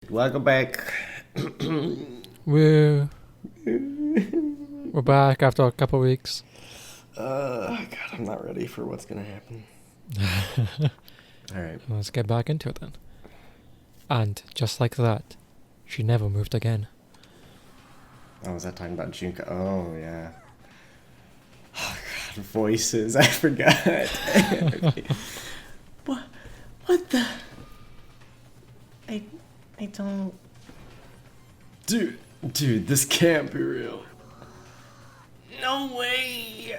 Welcome back. We're back after a couple of weeks. God, I'm not ready for what's gonna happen. All right. Let's get back into it then. And just like that, she never moved again. Oh, was that talking about Junko? Oh, yeah. Oh, God, voices. I forgot. What the? I don't. Dude, this can't be real. No way.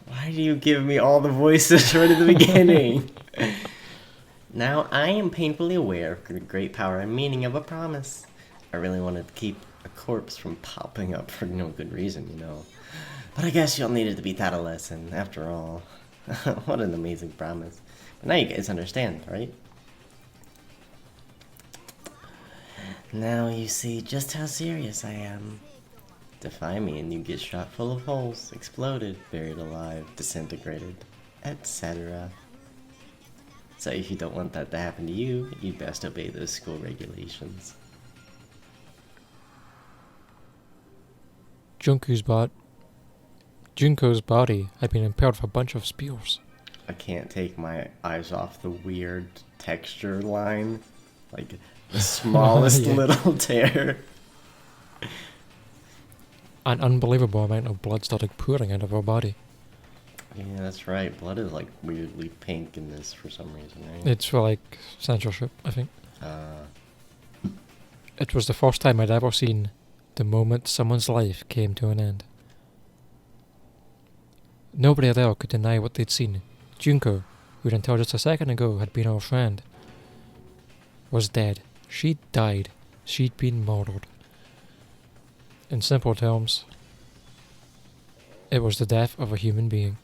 Why do you give me all the voices right at the beginning? Now I am painfully aware of the great power and meaning of a promise. I really wanted to keep a corpse from popping up for no good reason, you know. But I guess you'll need it to be taught a lesson, after all. What an amazing promise. But now you guys understand, right? Now you see just how serious I am. Defy me and you get shot full of holes, exploded, buried alive, disintegrated, etc. So if you don't want that to happen to you, you best obey those school regulations. Junko's body had been impaled with a bunch of spears. I can't take my eyes off the weird texture line. Like, the smallest Yeah. little tear. An unbelievable amount of blood started pouring out of her body. Yeah, that's right. Blood is like weirdly pink in this for some reason, right? It's for like censorship, I think. It was the first time I'd ever seen the moment someone's life came to an end. Nobody there could deny what they'd seen. Junko, who'd until just a second ago had been our friend, was dead. She'd died. She'd been murdered. In simple terms, it was the death of a human being.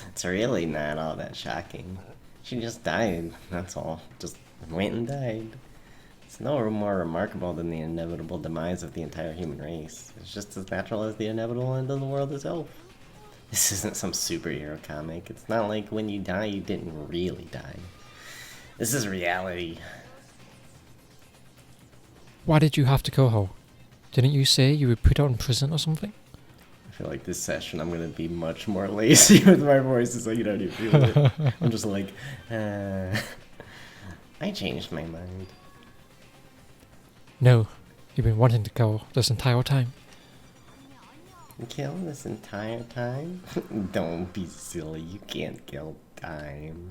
It's really not all that shocking. She just died, that's all. Just went and died. It's no more remarkable than the inevitable demise of the entire human race. It's just as natural as the inevitable end of the world itself. This isn't some superhero comic. It's not like when you die, you didn't really die. This is reality. Why did you have to kill her? Didn't you say you would put her in prison or something? I feel like this session I'm gonna be much more lazy with my voices, so you don't even feel it. I'm just like, I changed my mind. No, you've been wanting to kill her this entire time. Kill this entire time? Don't be silly, you can't kill time.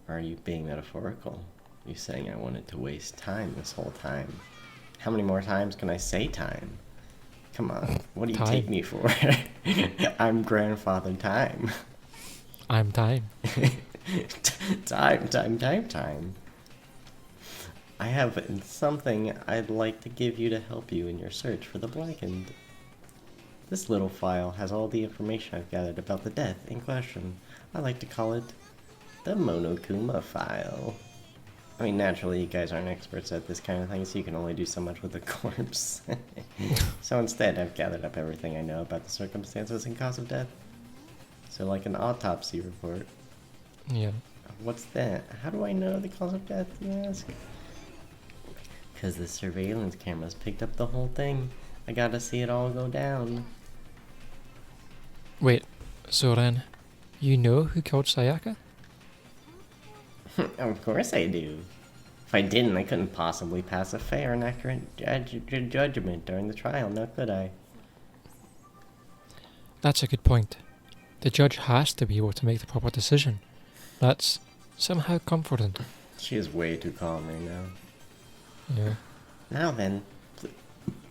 Or are you being metaphorical? You saying I wanted to waste time this whole time? How many more times can I say time? Come on, what do you take me for? I'm grandfather time. I'm time. Time. I have something I'd like to give you to help you in your search for the Blackened. This little file has all the information I've gathered about the death in question. I like to call it the Monokuma file. I mean, naturally, you guys aren't experts at this kind of thing, so you can only do so much with a corpse. So instead, I've gathered up everything I know about the circumstances and cause of death. So like an autopsy report. Yeah. What's that? How do I know the cause of death, you ask? Because the surveillance cameras picked up the whole thing. I gotta see it all go down. Wait, so then, you know who killed Sayaka? Of course I do. If I didn't, I couldn't possibly pass a fair and accurate judgment during the trial, now could I? That's a good point. The judge has to be able to make the proper decision. That's somehow comforting. She is way too calm right now. Yeah. Now then,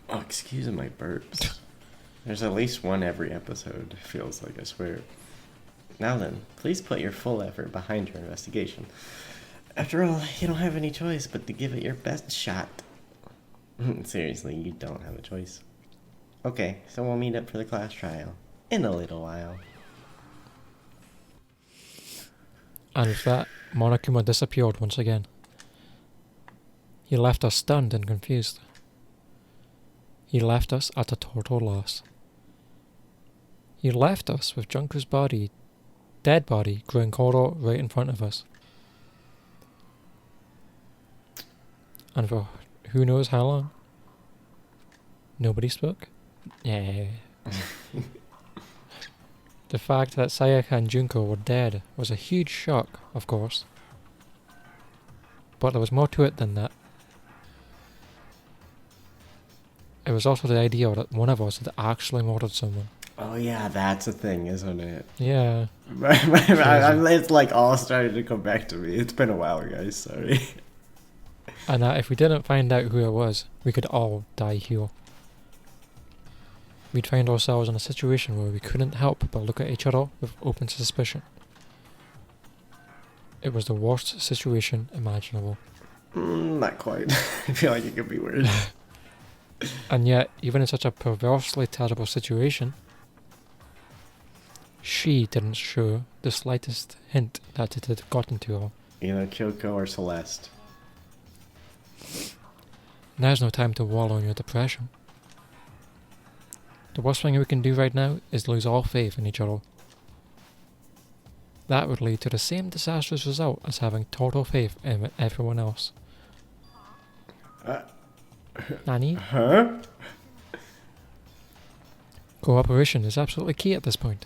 oh, excuse my burps. There's at least one every episode, feels like, I swear. Now then, please put your full effort behind your investigation. After all, you don't have any choice but to give it your best shot. Seriously, you don't have a choice. Okay, so we'll meet up for the class trial. In a little while. And with that, Monokuma disappeared once again. He left us stunned and confused. He left us at a total loss. He left us with Junko's dead body, growing colder right in front of us. and for who knows how long. Nobody spoke. Yeah. The fact that Sayaka and Junko were dead was a huge shock, of course. But there was more to it than that. It was also the idea that one of us had actually murdered someone. Oh yeah, that's a thing, isn't it? Yeah. It's like all starting to come back to me. It's been a while, guys. Sorry. And that if we didn't find out who it was, we could all die here. We'd find ourselves in a situation where we couldn't help but look at each other with open suspicion. It was the worst situation imaginable. Not quite. I feel like it could be worse. And yet, even in such a perversely terrible situation, she didn't show the slightest hint that it had gotten to her. Either Kyoko or Celeste. Now's no time to wallow in your depression. The worst thing we can do right now is lose all faith in each other. That would lead to the same disastrous result as having total faith in everyone else. Nani? Huh? Cooperation is absolutely key at this point.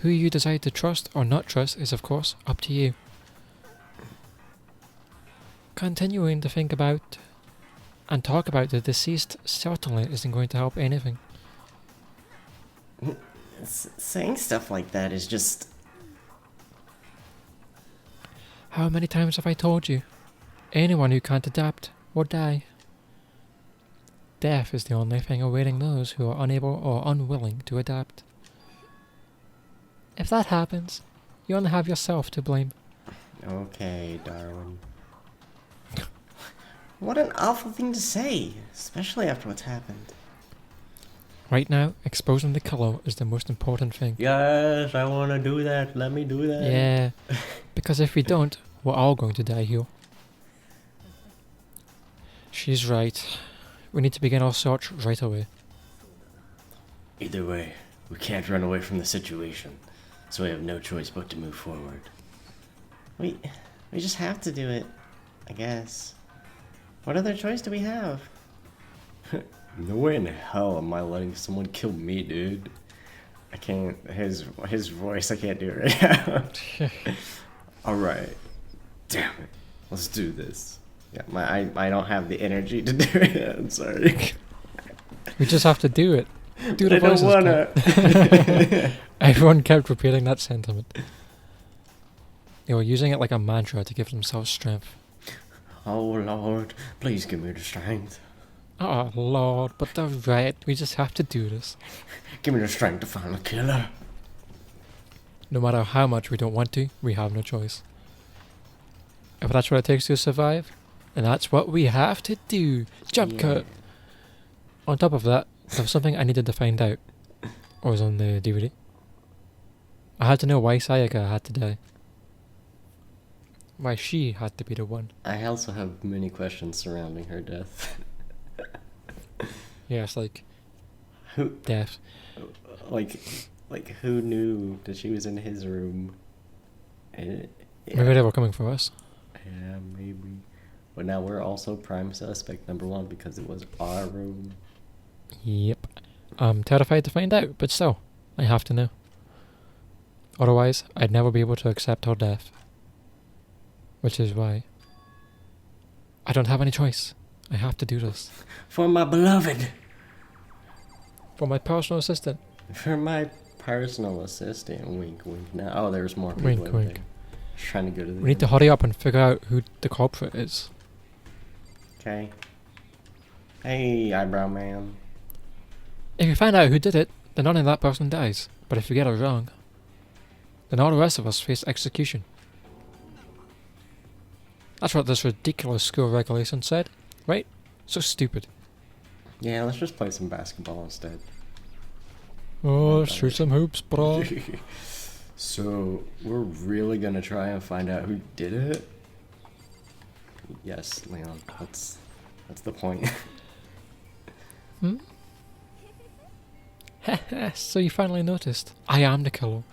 Who you decide to trust or not trust is of course up to you. Continuing to think about and talk about the deceased certainly isn't going to help anything. Saying stuff like that is just... How many times have I told you? Anyone who can't adapt will die. Death is the only thing awaiting those who are unable or unwilling to adapt. If that happens, you only have yourself to blame. Okay, Darwin. What an awful thing to say, especially after what's happened. Right now, exposing the colour is the most important thing. Yes, I want to do that. Let me do that. Yeah, because if we don't, we're all going to die here. She's right. We need to begin our search right away. Either way, we can't run away from the situation, so we have no choice but to move forward. We just have to do it, I guess. What other choice do we have? No way in hell am I letting someone kill me, dude. I can't, his voice, I can't do it right now. Alright. Damn it. Let's do this. Yeah, I don't have the energy to do it. I'm sorry. We just have to do it. Do the I don't voices, wanna. Everyone kept repeating that sentiment. They were using it like a mantra to give themselves strength. Oh Lord, please give me the strength. Oh Lord, but they're right. We just have to do this. Give me the strength to find the killer. No matter how much we don't want to, we have no choice. If that's what it takes to survive, then that's what we have to do. Jump cut. On top of that, there was something I needed to find out. Or was on the DVD. I had to know why Sayaka had to die. Why she had to be the one. I also have many questions surrounding her death. Yeah, it's like Who, death. like who knew that she was in his room? Yeah. Maybe they were coming for us. Yeah, maybe. But now we're also prime suspect number one because it was our room. Yep. I'm terrified to find out, but still, I have to know. Otherwise, I'd never be able to accept her death. Which is why I don't have any choice. I have to do this. For my beloved. For my personal assistant. For my personal assistant. Wink, wink. Now, oh, there's more people Wink, over wink. there. Trying to go to the. We need to hurry up and figure out who the culprit is. Okay. Hey, eyebrow man. If you find out who did it, then only that person dies. But if you get it wrong, then all the rest of us face execution. That's what this ridiculous school regulation said, right? So stupid. Yeah, let's just play some basketball instead. Oh, let's shoot some hoops, bro. So, we're really gonna try and find out who did it? Yes, Leon, that's the point. Hmm? So you finally noticed. I am the killer.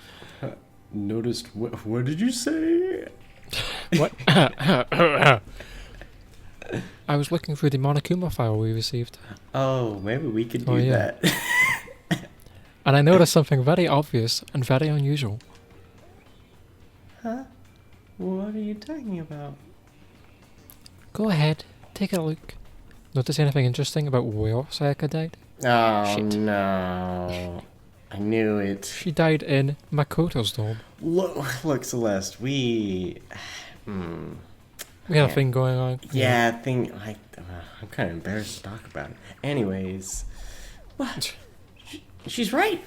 Noticed, what did you say? What? I was looking through the Monokuma file we received, Oh, maybe we could do Oh, yeah. that. and I noticed something very obvious and very unusual. Huh? What are you talking about? Go ahead, take a look. Notice anything interesting about where Sayaka died? Oh Shit. no. I knew it. She died in Makoto's dorm. Look, Celeste, we We had a Yeah. thing going on. I'm kind of embarrassed to talk about it. Anyways, what? She's right.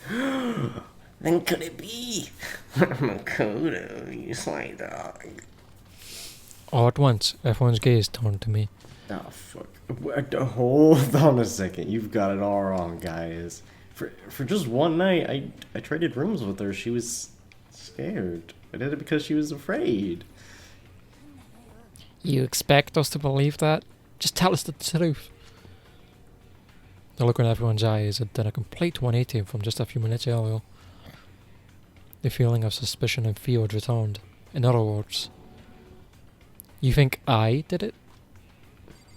Then could it be Makoto, you sly dog? All at once, everyone's gaze turned to me. Oh fuck! Hold on a second. You've got it all wrong, guys. For just one night, I traded rooms with her. She was scared. I did it because she was afraid. You expect us to believe that? Just tell us the truth. The look in everyone's eyes had done a complete 180 from just a few minutes earlier. The feeling of suspicion and fear had returned. In other words, you think I did it?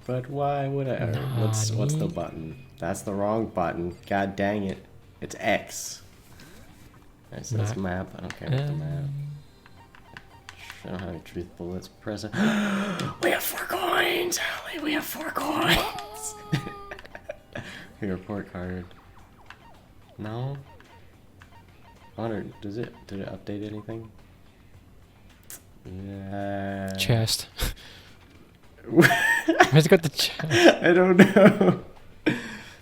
But why would I? What's the button? That's the wrong button. God dang it! It's X. It says map. I don't care about the map. I don't have any truth bullets. Press it. We have 4 coins. Holly, we have 4 coins. Your report card. No. I wonder, did it update anything? Yeah. Chest. Where's it got the chest? I don't know.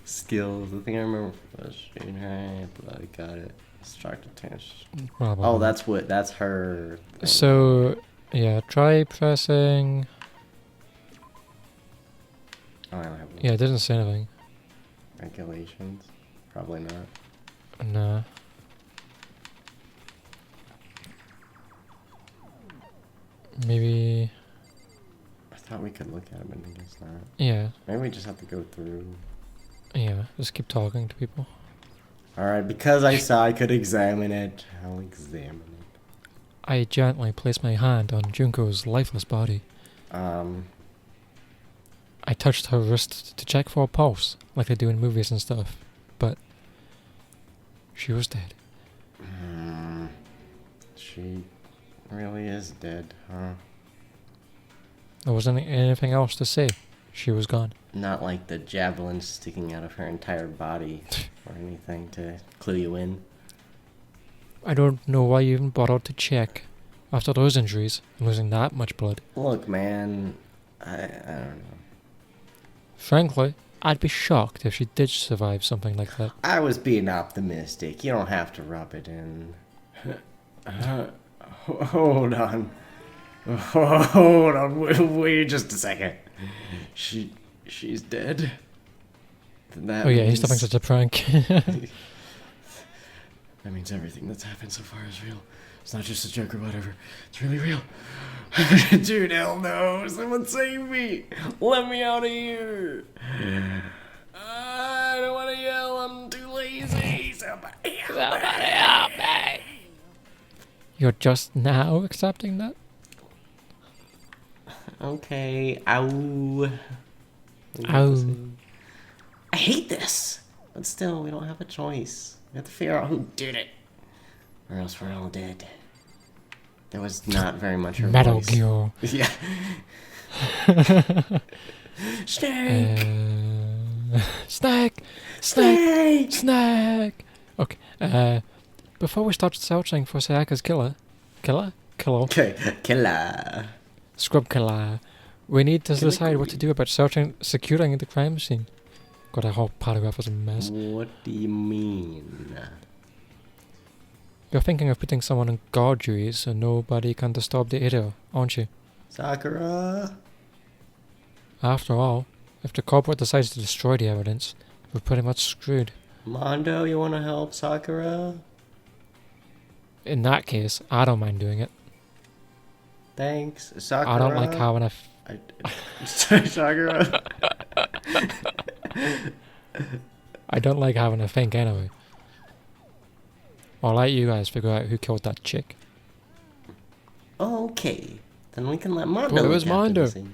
Skills. The thing I remember was blood. Got it. Start to tense. Oh, that's her thing. So, yeah, try pressing. Oh, I don't have Yeah, it doesn't say anything. regulations. Probably not. Nah. Maybe. I thought we could look at it, but I guess not. Yeah. Maybe we just have to go through. Yeah. Just keep talking to people. Alright, because I saw I could examine it, I'll examine it. I gently placed my hand on Junko's lifeless body. I touched her wrist to check for a pulse, like they do in movies and stuff, but she was dead. She really is dead, huh? There wasn't anything else to say. She was gone. Not like the javelin sticking out of her entire body or anything to clue you in. I don't know why you even bothered to check. After those injuries, and losing that much blood. Look, man, I don't know. Frankly, I'd be shocked if she did survive something like that. I was being optimistic. You don't have to rub it in. Hold on. Hold on. Wait just a second. She's dead. That Oh yeah, means, he's stopping such a prank. That means everything that's happened so far is real. It's not just a joke or whatever. It's really real. Dude, hell no. Someone save me. Let me out of here. I don't want to yell. I'm too lazy. Somebody help me. You're just now accepting that? Okay. Ow. Ow. I hate this. But still, we don't have a choice. We have to figure out who did it. Or else we're all dead. There was not very much her Metal voice. Gear. Yeah. Snake! Snake! Snake! Snake! Okay, before we start searching for Sayaka's killer, Killer? Okay, killer. Scrub killer, we need to decide what to do about securing the crime scene. God, that whole paragraph was a mess. What do you mean? You're thinking of putting someone on guard duty so nobody can disturb the area, aren't you? Sakura? After all, if the corporate decides to destroy the evidence, we're pretty much screwed. Mondo, you wanna help Sakura? In that case, I don't mind doing it. Thanks. Sakura? I don't like having a... Sakura? I don't like having to think anyway. I'll let you guys figure out who killed that chick. Okay. Then we can let Mondo Well, it was captain Mondo. the scene.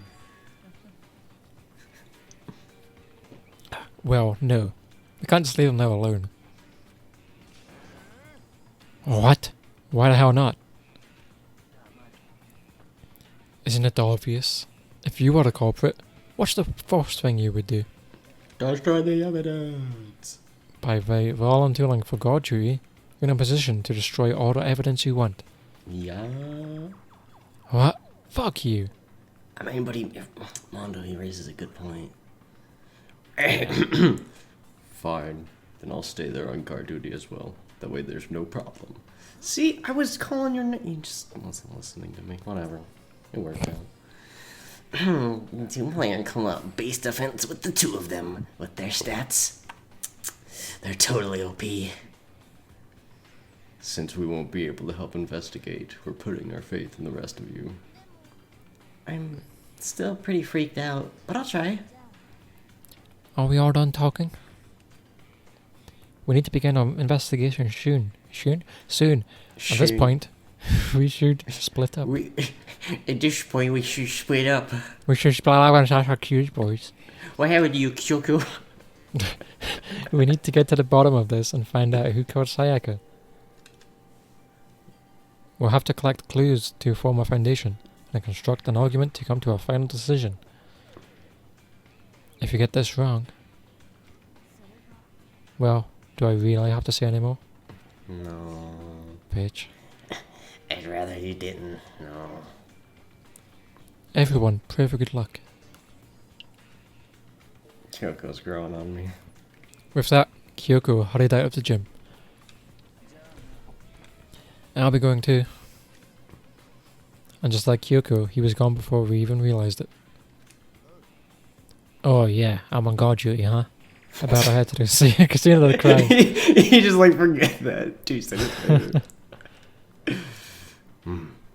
Well, no. We can't just leave them there alone. What? Why the hell not? Isn't it obvious? If you were the culprit, what's the first thing you would do? Destroy the evidence. By volunteering for guard duty, you're in a position to destroy all the evidence you want. Yeah. What? Fuck you. I mean, but Mondo, he raises a good point. Fine. Then I'll stay there on guard duty as well. That way there's no problem. See, I was calling your name. You just wasn't listening to me. Whatever. It worked out. Two-player co-op base defense with the two of them. With their stats. They're totally OP. Since we won't be able to help investigate, we're putting our faith in the rest of you. I'm still pretty freaked out, but I'll try. Are we all done talking? We need to begin our investigation soon. At this point, we should split up. At this point, we should split up. We should split up and start our cues, boys. What happened to you, Kyoko? We need to get to the bottom of this and find out who killed Sayaka. We'll have to collect clues to form a foundation and construct an argument to come to a final decision. If you get this wrong, well, do I really have to say any more? No. Bitch. I'd rather you didn't. No. Everyone, pray for good luck. Kyoko's growing on me. With that, Kyoko hurried out of the gym. I'll be going too. And just like Kyoko, he was gone before we even realised it. Oh yeah, I'm on guard duty, huh? I better head to the casino to cry. You just like forget that 2 seconds later.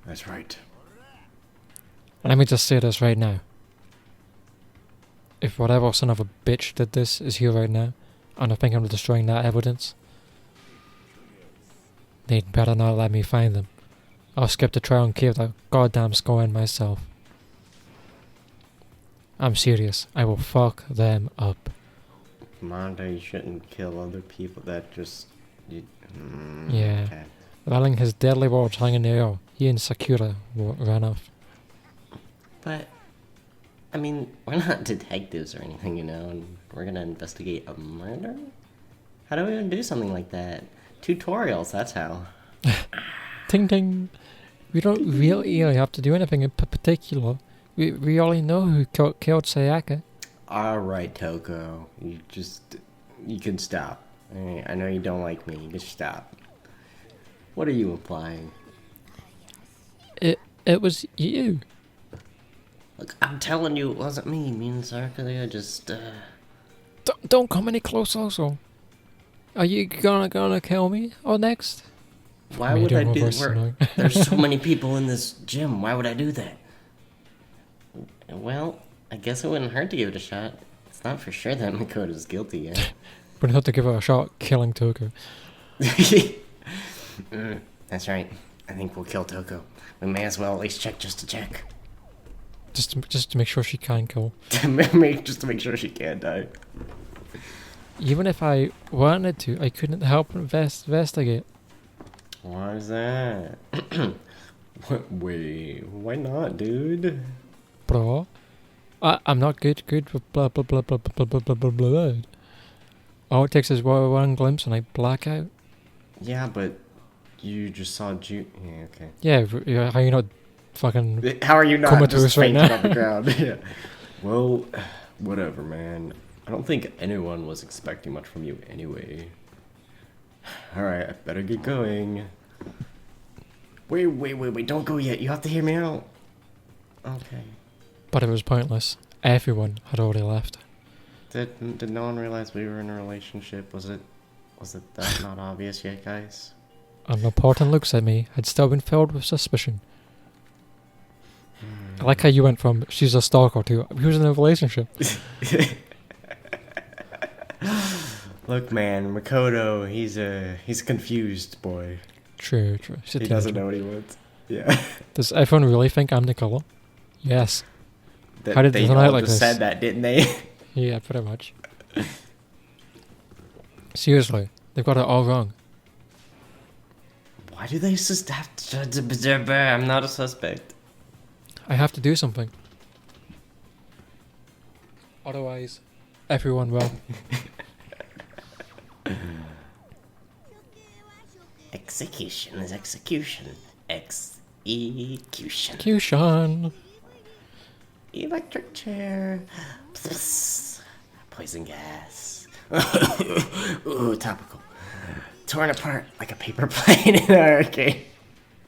That's right. Let me just say this right now. If whatever son of a bitch did this is here right now, and I think I'm destroying that evidence, they'd better not let me find them. I'll skip the trial and clear the goddamn score in myself. I'm serious. I will fuck them up. Mondo, you shouldn't kill other people that just... Yeah. Okay. Letting his deadly words hang in the air, he and Sakura ran off. But, I mean, we're not detectives or anything, you know, and we're gonna investigate a murder? How do we even do something like that? Tutorials, that's how. Ting ting! We don't really have to do anything in particular. We already know who killed Sayaka. Alright, Toko. You can stop. I know you don't like me, just stop. What are you implying? It was you. Look, I'm telling you, it wasn't me. Me and Sarkalia just, Don't come any closer, so. Are you gonna kill me or next? Why would I do that? There's so many people in this gym. Why would I do that? Well, I guess it wouldn't hurt to give it a shot. It's not for sure that Makoto's guilty yet. But have to give it a shot killing Toko. That's right. I think we'll kill Toko. We may as well at least check just to check. Just to make sure she can kill. Just to make sure she can't die. Even if I wanted to, I couldn't help investigate. Why is that? Wait, why not, dude? Bro, I'm not good with blah blah blah blah blah blah blah blah blah. All it takes is one glimpse and I black out. Yeah, but you just saw Yeah, okay. Yeah, how you not fucking... How are you not comatose just right fainting now? on the ground? Yeah. Well, whatever, man. I don't think anyone was expecting much from you anyway. Alright, I better get going. Wait, don't go yet. You have to hear me out. Okay. But it was pointless. Everyone had already left. Did no one realize we were in a relationship? Was it that not obvious yet, guys? And reporting looks at me had still been filled with suspicion. I like how you went from she's a stalker to who's in a relationship. Look, man, Makoto, he's a confused boy. True. He doesn't know what he wants. Yeah. Does everyone really think I'm the killer? Yes. That How did they they all like just this? said that, didn't they? Yeah, pretty much. Seriously, they've got it all wrong. Why do they suspect? I'm not a suspect. I have to do something. Otherwise, everyone will. Execution is execution. Execution. Execution. Electric chair. Poison gas. Ooh, topical. Torn apart like a paper plane in an arcade.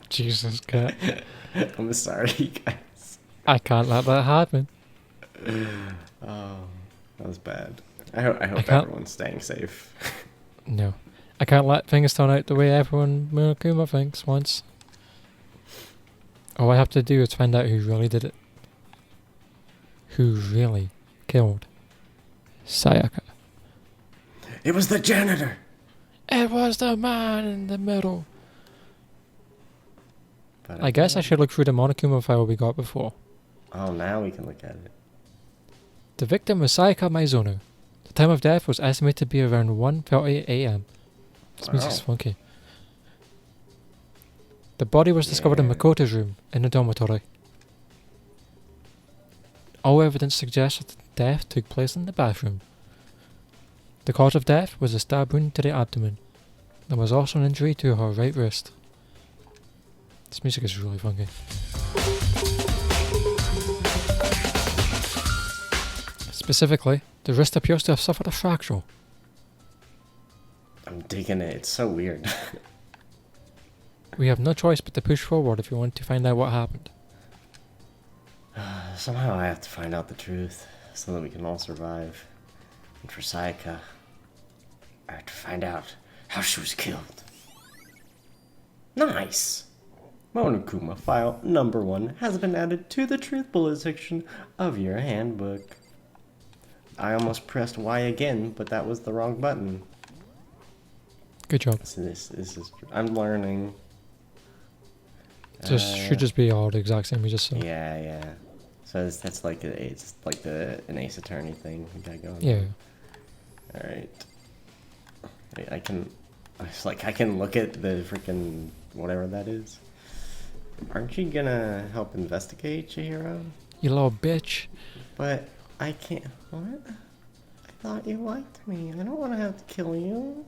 Jesus, cat. I'm sorry, guys. I can't let that happen. Oh, that was bad. I hope can't- everyone's staying safe. No. I can't let things turn out the way everyone Murakuma thinks once. All I have to do is find out who really did it. Who really killed Sayaka. It was the janitor. It was the man in the middle. But I guess I should look through the Monokuma file we got before. Oh, now we can look at it. The victim was Sayaka Maizono. The time of death was estimated to be around 1:30 a.m. This music's Wow. funky. The body was discovered in Yeah. Makoto's room in the dormitory. All evidence suggests that the death took place in the bathroom. The cause of death was a stab wound to the abdomen. There was also an injury to her right wrist. This music is really funky. Specifically, the wrist appears to have suffered a fracture. I'm digging it. It's so weird. We have no choice but to push forward if we want to find out what happened. Somehow I have to find out the truth so that we can all survive. And for Sayaka, I have to find out how she was killed. Nice! Monokuma file number 1 has been added to the truth bullet section of your handbook. I almost pressed Y again, but that was the wrong button. Good job. So this is I'm learning. Should just be all the exact same we just saw. Yeah. So that's like it's like an Ace Attorney thing we got going. Yeah. All right. I can look at the freaking whatever that is. Aren't you gonna help investigate, Chihiro? You little bitch. But I can't. What? I thought you liked me. I don't want to have to kill you.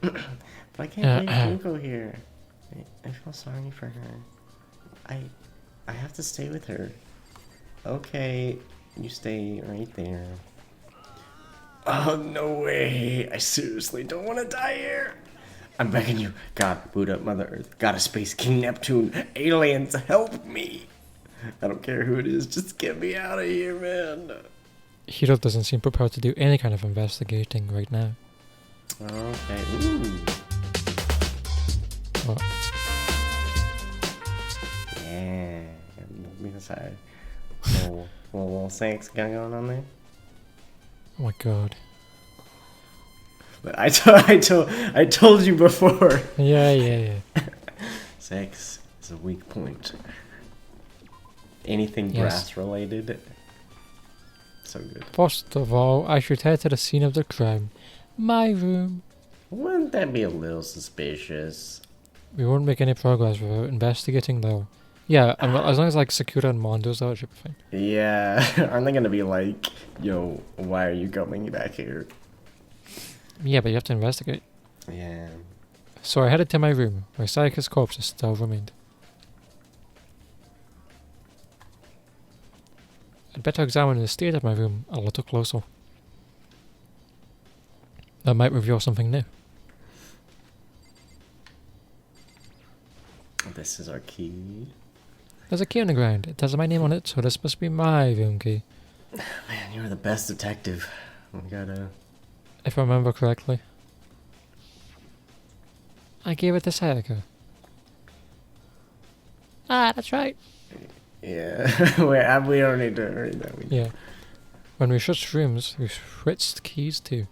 But I can't leave Junko here. I feel sorry for her. I have to stay with her. Okay, you stay right there. Oh, no way. I seriously don't want to die here. I'm begging you. God, Buddha, Mother Earth, Goddess Space, King Neptune, aliens, help me. I don't care who it is, just get me out of here, man. Hiro doesn't seem prepared to do any kind of investigating right now. Okay, ooh. What? Yeah, look me aside. Little sex going on there. Oh my god. But I told you before. Yeah. Sex is a weak point. Anything Yes. brass related. So good. First of all, I should head to the scene of the crime. My room. Wouldn't that be a little suspicious? We won't make any progress without investigating though. Yeah, as long as like Sakura and Mondo's there, it should be fine. Yeah, aren't they gonna be like, yo, why are you coming back here? Yeah, but you have to investigate. Yeah. So I headed to my room, where Sayaka's corpse still remained. I'd better examine the state of my room a little closer. That might reveal something new. This is our key. There's a key on the ground. It has my name on it, so this must be my room key. Man, you're the best detective. We gotta... If I remember correctly. I gave it to Sayaka. Ah, that's right. Yeah, we don't need to read that. Yeah. When we switched rooms, we switched keys too.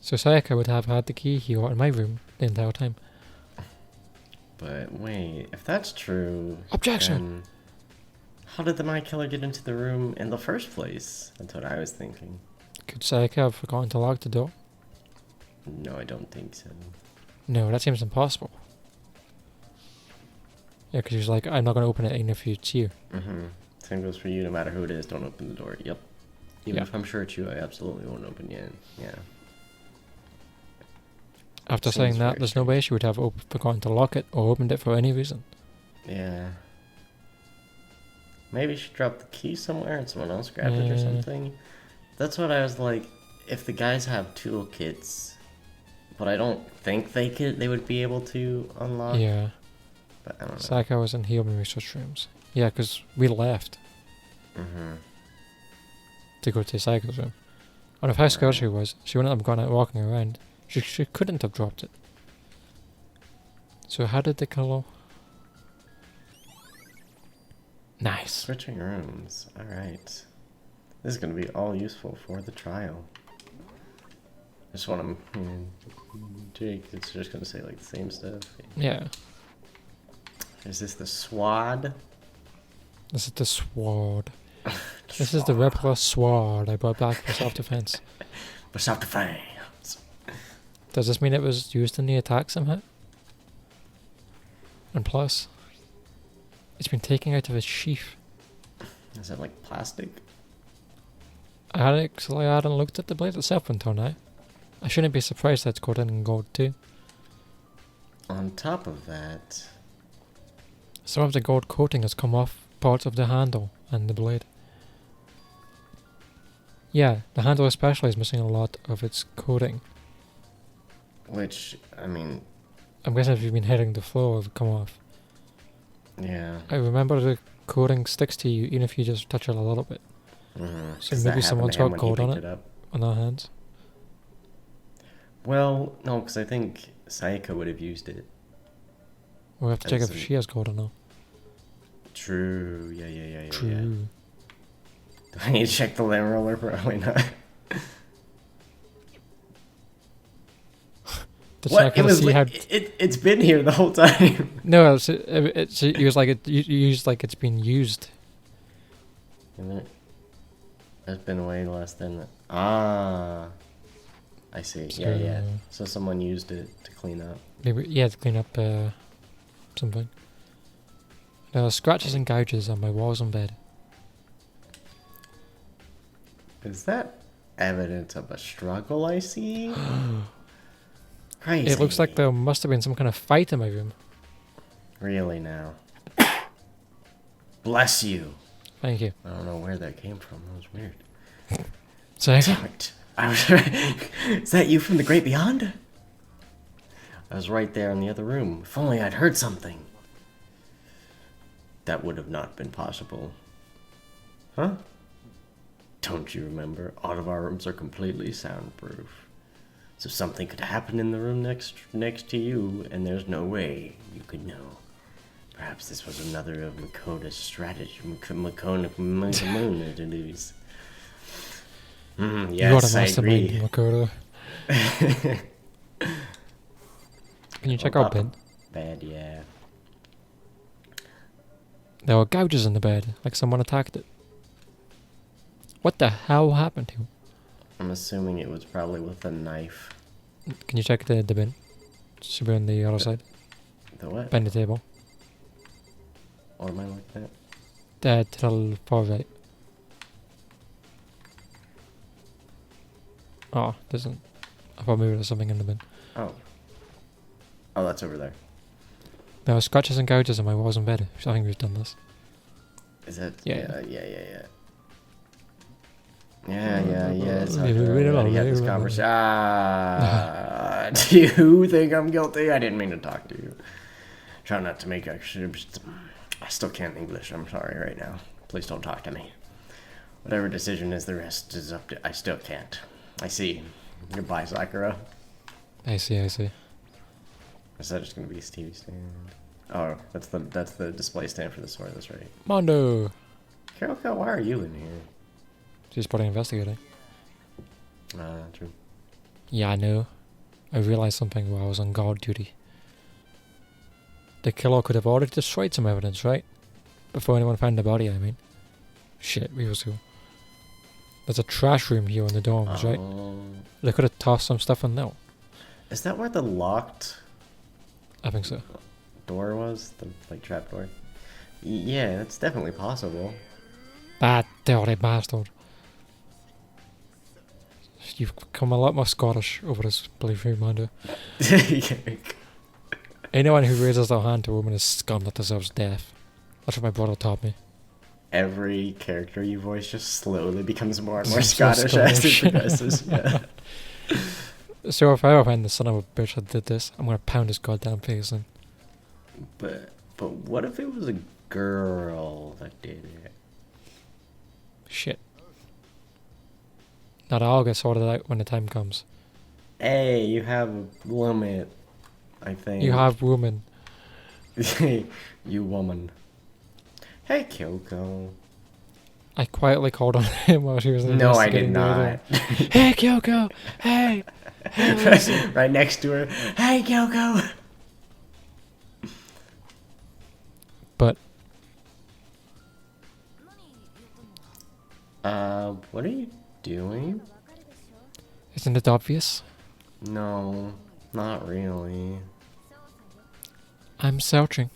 So Sayaka would have had the key he got in my room the entire time. But wait, if that's true... Objection! then how did the Mind Killer get into the room in the first place? That's what I was thinking. Could Sayaka have forgotten to lock the door? No, I don't think so. No, that seems impossible. Yeah, because she's like, I'm not going to open it even if it's you. Same goes for you, no matter who it is, don't open the door. Yep. Even Yeah. if I'm sure it's you, I absolutely won't open it. Yeah. After Seems saying that, very there's no way she would have forgotten to lock it or opened it for any reason. Yeah. Maybe she dropped the key somewhere and someone else grabbed it or something. That's what I was like, if the guys have toolkits, but I don't think they would be able to unlock. Yeah. But I don't know. Sayaka was in human research rooms. Yeah, because we left to go to Sayaka's room. And if how scared she was, she wouldn't have gone out walking around. She couldn't have dropped it. So how did they kill her? Nice. Switching rooms. Alright. This is going to be all useful for the trial. I just want to... Jake is just going to say like the same stuff. Yeah. Is this the SWAD? This is the sword. This is the replica sword I brought back for self-defense. For self-defense. Does this mean it was used in the attack somehow? And plus, it's been taken out of its sheath. Is it like plastic? I hadn't looked at the blade itself until now. I shouldn't be surprised that it's coated in gold too. On top of that... Some of the gold coating has come off parts of the handle and the blade. Yeah, the handle especially is missing a lot of its coating. Which, I mean... I'm guessing if you've been hitting the floor, it would come off. Yeah. I remember the coating sticks to you even if you just touch it a little bit. So maybe someone's got gold on it, on their hands. Well, no, because I think Sayaka would have used it. We'll have to check if she has gold or not. True, yeah. True. Do I need to check the lamp roller? Probably not. What? It was it's been here the whole time. No, it's used like it used like it's been used. Isn't it? It's been way less than that. Ah, I see. So, Yeah. So someone used it to clean up. Maybe to clean up something. There are scratches and gouges on my walls and bed. Is that evidence of a struggle I see? Crazy. It looks like there must have been some kind of fight in my room. Really now. Bless you. Thank you. I don't know where that came from. That was weird. Sayaka? Damn it. Is that you from the great beyond? I was right there in the other room. If only I'd heard something. That would have not been possible. Huh? Don't you remember? All of our rooms are completely soundproof. So something could happen in the room next to you, and there's no way you could know. Perhaps this was another of Makota's strategy. Makota's. Yes, I agree. Makota. Can you check our bed? Bed, yeah. There were gouges in the bed, like someone attacked it. What the hell happened to him? I'm assuming it was probably with a knife. Can you check the bin? Should be on the other side. The what? Behind the table. Or am I like that? To the far right. Oh, there's I thought maybe there's something in the bin. Oh. Oh, that's over there. There are scratches and gouges on my walls and bed. I think we've done this. Is it? Yeah. Yeah. It's not there. We had this conversation. Do you think I'm guilty? I didn't mean to talk to you. Try not to make actually. I still can't English. I'm sorry right now. Please don't talk to me. Whatever decision is, the rest is up to. I still can't. I see. Goodbye, Sakura. I see. Is that just gonna be a TV stand? Oh, that's the display stand for the sword. That's right. Mondo. Karolka, why are you in here? She's probably investigating. True. Yeah, I know. I realized something while I was on guard duty. The killer could have already destroyed some evidence, right? Before anyone found the body, I mean. Shit, we were so. There's a trash room here in the dorms, right? They could have tossed some stuff in there. Is that where the locked I think so. door was? The like trap door? Yeah, that's definitely possible. That dirty bastard. You've become a lot more Scottish over this playthrough, Mando. Anyone who raises their hand to a woman is scum that deserves death. That's what my brother taught me. Every character you voice just slowly becomes more and more So Scottish as it Scottish. progresses. Yeah. So if I ever find the son of a bitch that did this, I'm gonna pound his goddamn face in. But what if it was a girl that did it? Shit. That all get sorted out when the time comes. Hey, you have a limit, I think. You have woman. You woman. Hey, Kyoko. I quietly called on him while she was No, I did investigating the other. not. Hey, Kyoko! Hey! Hey, listen. Right next to her. Hey, Kyoko! But what are you doing? isn't it obvious? No, not really. I'm searching.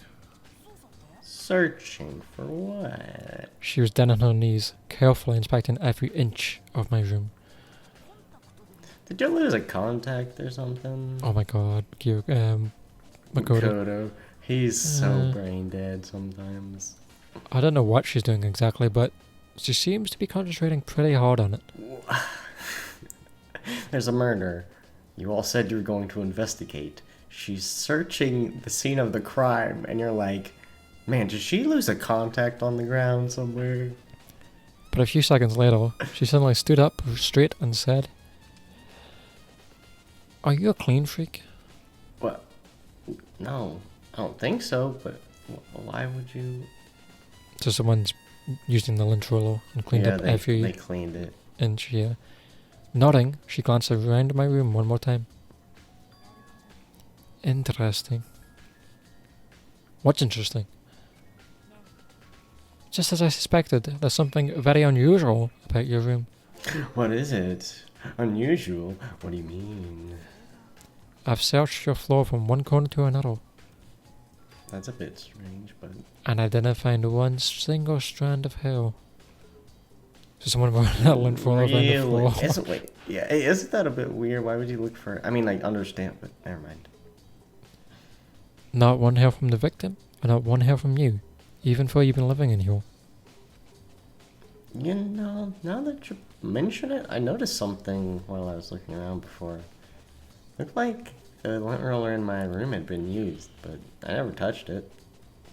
Searching for what? She was down on her knees, carefully inspecting every inch of my room. Did you lose a contact or something? Oh my god, Makoto. Makoto. He's so Uh. brain dead sometimes. I don't know what she's doing exactly, but she seems to be concentrating pretty hard on it. There's a murder. You all said you were going to investigate. She's searching the scene of the crime, and you're like, man, did she lose a contact on the ground somewhere? But a few seconds later, she suddenly stood up straight and said, "Are you a clean freak?" What? No, I don't think so, but why would you? So someone's using the lint roller and cleaned up they every cleaned it. inch here. Nodding, she glanced around my room one more time. Interesting. What's interesting? Just as I suspected, there's something very unusual about your room. What is it? Unusual? What do you mean? I've searched your floor from one corner to another, That's a bit strange, but and I didn't find one single strand of hair. So someone wrote that lint roller around the floor. Isn't that a bit weird? Why would you look for? I mean, I understand, but never mind. Not one hair from the victim, and not one hair from you, even though you've been living in here. You know, now that you mention it, I noticed something while I was looking around before. Looked like the lint roller in my room had been used, but I never touched it.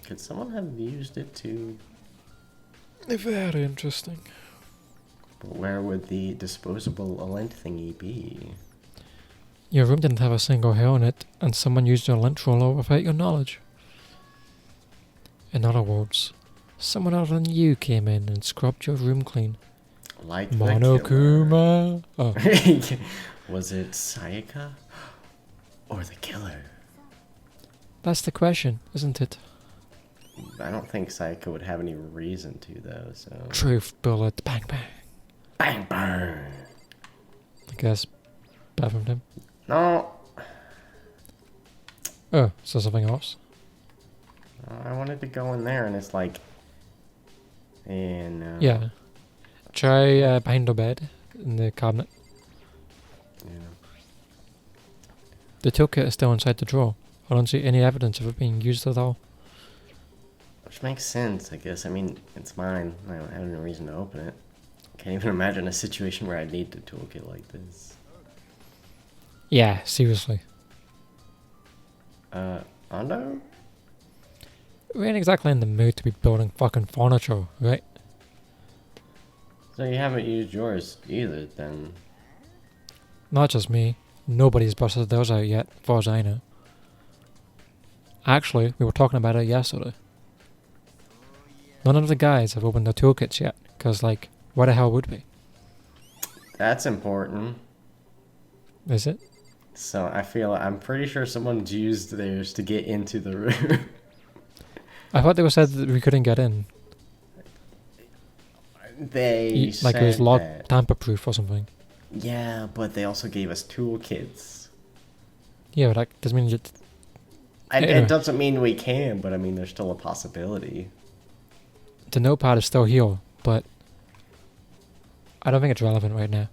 Could someone have used it to? Very interesting. But where would the disposable lint thingy be? Your room didn't have a single hair in it, and someone used your lint roller without your knowledge. In other words, someone other than you came in and scrubbed your room clean. Like the Monokuma. Oh, killer. Was it Sayaka or the killer? that's the question, isn't it? I don't think Sayaka would have any reason to, though. So Truth bullet, bang bang. bang burn. I guess, bad from him. No, Oh, so something else. I wanted to go in there, and it's like, Yeah. Try behind the bed in the cabinet. Yeah. The toolkit is still inside the drawer. I don't see any evidence of it being used at all. Which makes sense, I guess. I mean, it's mine. I don't have any reason to open it. Can't even imagine a situation where I'd need a toolkit like this. Yeah, seriously. Ando? We ain't exactly in the mood to be building fucking furniture, right? So you haven't used yours either, then? Not just me. Nobody's busted theirs out yet, as far as I know. Actually, we were talking about it yesterday. None of the guys have opened their toolkits yet, cause like, why the hell would we? That's important. Is it? So I'm pretty sure someone's used theirs to get into the room. I thought they were said that we couldn't get in. They Like it was said lock that. tamper-proof or something. Yeah, but they also gave us toolkits. Yeah, but that doesn't mean that. It doesn't mean we can, but I mean, there's still a possibility. The notepad is still here, but I don't think it's relevant right now.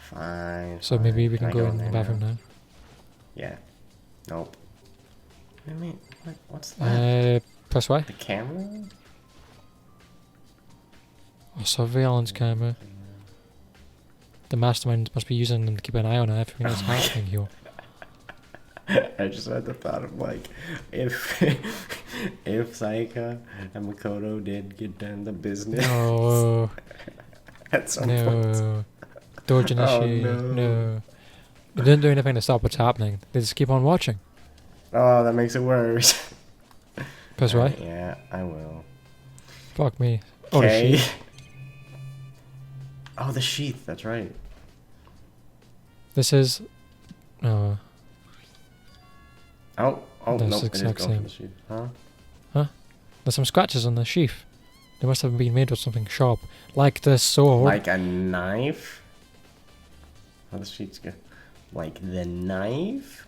Fine. So fine. maybe we can I go in the there bathroom now. Yeah. Nope. I mean, what's that? Press Y. The camera? A surveillance camera. The mastermind must be using them to keep an eye on everything that's happening here. I just had the thought of like, if Saika and Makoto did get down to business No, at some point. no. Dojinishi, no. They didn't do anything to stop what's happening. They just keep on watching. Oh, that makes it worse. Press Y. Yeah, I will. Fuck me. Oh, the Okay. sheet. Oh, the sheath. That's right. This is. Oh, That's no, the it is exact going for same. the sheath. Huh? There's some scratches on the sheath. They must have been made with something sharp, like the sword. Like a knife? How the sheets go? Like the knife?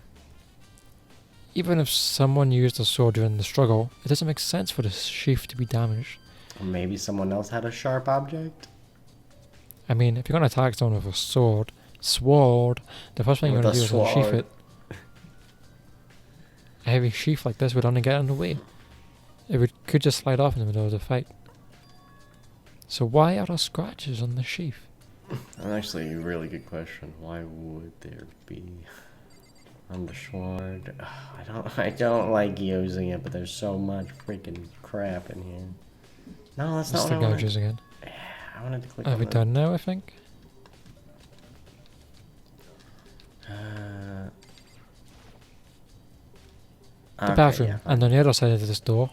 Even if someone used a sword during the struggle, it doesn't make sense for the sheath to be damaged. Or maybe someone else had a sharp object? I mean, if you're gonna attack someone with a sword, the first thing you're With gonna a do is unsheath sword. it. A heavy sheath like this would only get in the way. Could just slide off in the middle of the fight. So why are there scratches on the sheath? That's actually a really good question. Why would there be on the sword? I don't like using it, but there's so much freaking crap in here. No, that's Just not the what I gouges wanted. again. I wanted to click Have on we the... done now, I think? The Okay, bathroom. yeah. And on the other side of this door,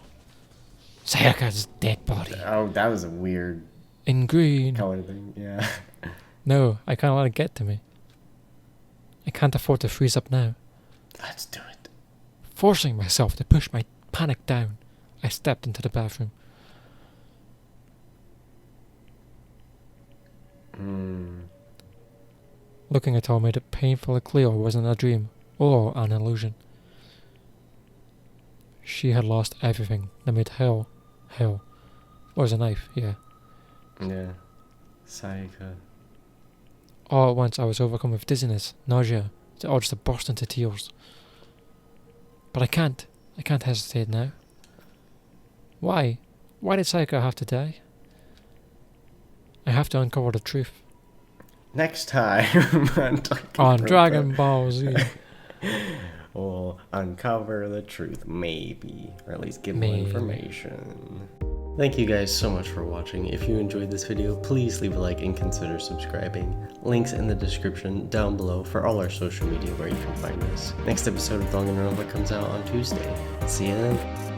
Sayaka's dead body. Oh, that was a weird In green. color thing. Yeah. No, I can't let it get to me. I can't afford to freeze up now. Let's do it. Forcing myself to push my panic down, I stepped into the bathroom. Looking at her made it painfully clear it wasn't a dream or an illusion. She had lost everything that made hell. Or was a knife, yeah. Yeah. Sayaka. All at once I was overcome with dizziness, nausea, the urge to burst into tears. But I can't hesitate now. Why? Why did Sayaka have to die? I have to uncover the truth. Next time On Dragon Ball Z. We'll uncover the truth, maybe. Or at least give more Maybe. information. Thank you guys so much for watching. If you enjoyed this video, please leave a like and consider subscribing. Links in the description down below for all our social media where you can find us. Next episode of Danganronpa comes out on Tuesday. See you then.